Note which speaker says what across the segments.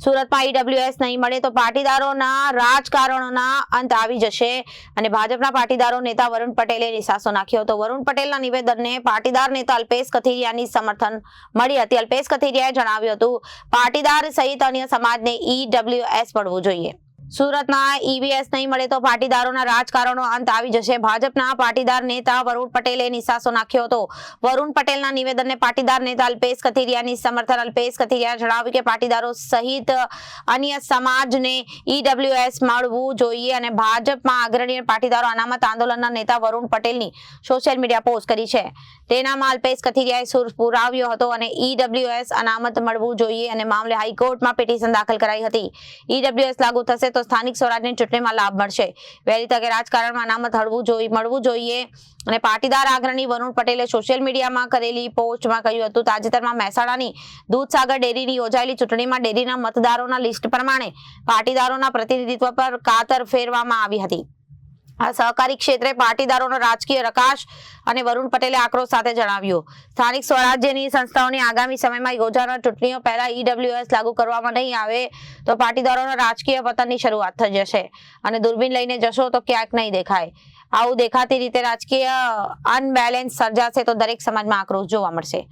Speaker 1: સુરતમાં ઈડબ્લ્યુએસ નહીં મળે તો પાટીદારોના રાજકારણોના અંત આવી જશે અને ભાજપના પાટીદારો નેતા વરુણ પટેલે નિશાસો નાખ્યો હતો। વરુણ પટેલના નિવેદનને પાટીદાર નેતા અલ્પેશ કથિરિયાની સમર્થન મળી હતી। અલ્પેશ કથિરિયાએ જણાવ્યું હતું, પાટીદાર સહિત અન્ય સમાજને ઈડબ્લ્યુએસ મળવું જોઈએ। સુરતમાં ઈવીએસ નહીં મળે તો પાટીદારોના રાજકારણો અંત આવી જશે। ભાજપના પાટીદાર નેતા વરુણ પટેલે નિશાસો નાખ્યો હતો। વરુણ પટેલના નિવેદનને પાટીદાર નેતા અલ્પેશ કથિરિયાની સમર્થન। અલ્પેશ કથિરિયાએ જણાવ્યું કે પાટીદારો સહિત અન્ય સમાજને ઈડબ્લ્યુએસ મળવું જોઈએ અને ભાજપમાં અગ્રણી પાટીદારો અનામત આંદોલનના નેતા વરુણ પટેલની સોશિયલ મીડિયા પોસ્ટ કરી છે। તેનામાં અલ્પેશ કથિરિયાએ સૂર પુરાવ્યો હતો અને ઈડબ્લ્યુએસ અનામત મળવું જોઈએ અને મામલે હાઈકોર્ટમાં પિટિશન દાખલ કરાઈ હતી। ઈડબ્લ્યુએસ લાગુ થશે તો સ્થાનિક સ્વરાજની ચૂંટણીમાં લાભ મળશે। વહેલી તકે રાજકારણમાં અનામત મળવું જોઈએ અને પાટીદાર અગ્રણી વરુણ પટેલે સોશિયલ મીડિયામાં કરેલી પોસ્ટમાં કહ્યું હતું, તાજેતરમાં મહેસાણાની દૂધસાગર ડેરીની યોજાયેલી ચૂંટણીમાં ડેરીના મતદારોના લિસ્ટ પ્રમાણે પાટીદારોના પ્રતિનિધિત્વ પર કાતર ફેરવામાં આવી હતી। આ સહકારી ક્ષેત્રે પાટીદારોનો રાજકીય રકાશ અને વરુણ પટેલે આક્રોશ સાથે જણાવ્યું, સ્થાનિક સ્વરાજ્યની સંસ્થાઓની આગામી સમયમાં યોજાનાર ચૂંટણીઓ પહેલા ઈડબ્લ્યુએસ લાગુ કરવામાં નહીં આવે તો પાટીદારોના રાજકીય પતનની શરૂઆત થઈ જશે અને દૂરબીન લઈને જશો તો ક્યાંક નહીં દેખાય। આવું દેખાતી રીતે રાજકીય અનબેલેન્સ સર્જાશે તો દરેક સમાજમાં આક્રોશ જોવા મળશે।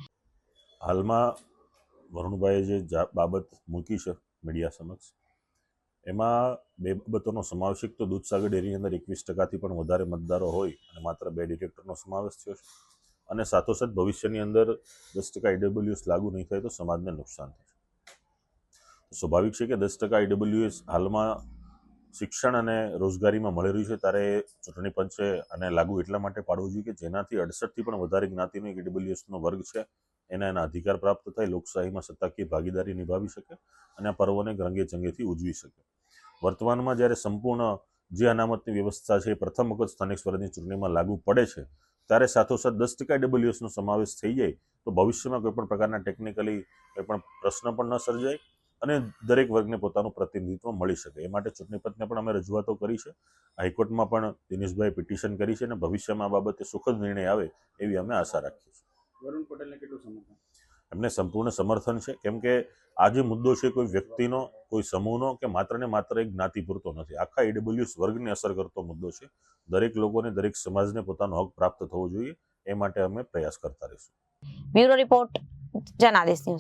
Speaker 2: હાલમાં વરુણભાઈએ જે બાબત મૂકી છે મીડિયા સમક્ષ, એમાં બે બાબતોનો સમાવેશ તો દૂધસાગર ડેરીની અંદર 21% પણ વધારે મતદારો હોય અને માત્ર 2 ડિરેક્ટરનો સમાવેશ થયો છે અને સાથોસાથ ભવિષ્યની અંદર 10% ઈડબ્લ્યુએસ લાગુ નહીં થાય તો સમાજને નુકસાન થશે। સ્વાભાવિક છે કે 10% ઈડબ્લ્યુએસ હાલમાં શિક્ષણ અને રોજગારીમાં મળી રહ્યું છે, ત્યારે ચૂંટણી પંચે આને લાગુ એટલા માટે પાડવું જોઈએ કે જેનાથી 68થી પણ વધારે જ્ઞાતિનો એક ઈડબ્લ્યુએસનો વર્ગ છે એના અધિકાર પ્રાપ્ત થાય, લોકશાહીમાં સત્તાકીય ભાગીદારી નિભાવી શકે અને આ પર્વોને રંગે ચંગેથી ઉજવી શકે। વર્તમાનમાં જ્યારે સંપૂર્ણ જે અનામતની વ્યવસ્થા છે એ પ્રથમ વખત સ્થાનિક સ્વરાજની ચૂંટણીમાં લાગુ પડે છે, ત્યારે સાથોસાથ 10% ઈડબ્લ્યુએસનો સમાવેશ થઈ જાય તો ભવિષ્યમાં કોઈપણ પ્રકારના ટેકનિકલી કોઈપણ પ્રશ્ન પણ ન સર્જાય અને દરેક વર્ગને પોતાનું પ્રતિનિધિત્વ મળી શકે। એ માટે ચૂંટણી પંચને પણ અમે રજૂઆતો કરી છે, હાઈકોર્ટમાં પણ દિનેશભાઈ પિટિશન કરી છે અને ભવિષ્યમાં આ બાબતે સુખદ નિર્ણય આવે એવી અમે આશા રાખીએ છીએ।
Speaker 3: વરુણ પટેલને કેટલું સમર્થન?
Speaker 2: એમને સંપૂર્ણ સમર્થન છે, કેમ કે આ જે મુદ્દો છે કોઈ વ્યક્તિનો, કોઈ સમૂહનો કે માત્ર ને માત્ર એક જ્ઞાતિ પૂરતો નથી, આખા ઈડબ્લ્યુએસ વર્ગને અસર કરતો મુદ્દો છે। દરેક લોકોને, દરેક સમાજને પોતાનો હક પ્રાપ્ત થવો જોઈએ, એ માટે અમે પ્રયાસ કરતા રહીશું।
Speaker 1: Bureau report, Janadesh news.